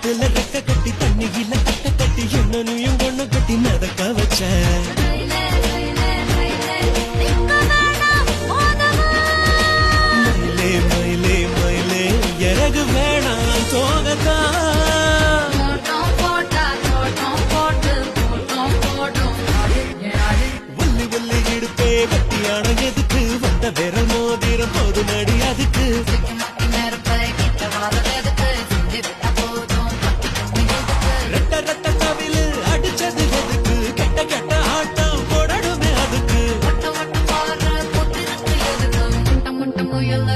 காத்துல ரெக்க கட்டி தண்ணியில கட்ட கட்டி என்னனையும் ஒண்ணு கட்டி மிதக்க வச்ச மயிலே மயிலே மயிலே இறகு வேணாம் தோகத்தா உள்ளி உள்ளி இடுப்பே வட்டியான எதுக்கு வந்த விரல் மோதிரம் போது நடி அதுக்கு ரெட்ட ரெட்ட கவிழு அடிச்சது எதுக்கு கெட்ட கெட்ட ஆட்டம் போடணுமே அதுக்கு முட்டை முட்டை முயல்